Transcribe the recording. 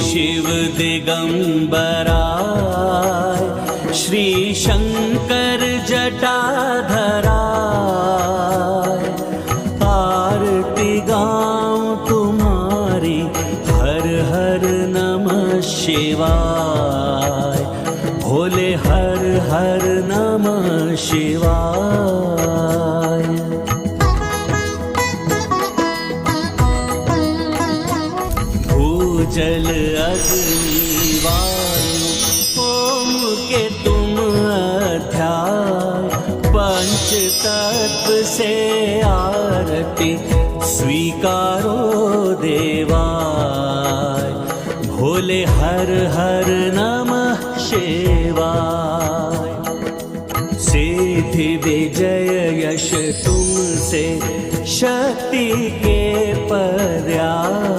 शिव दिगंबराय, श्री शंकर जटाधराय। आरती गाऊं तुम्हारी हर हर नमः शिवाय, भोले हर हर नमः शिवाय। भूजल अग्नि वायु ओम के तुम अध्याय, पंच तत्व से आरती स्वीकारो देवाय, भोले हर हर नमः शिवाय। सिद्धि विजय यश तुमसे, शक्ति के पर्याय,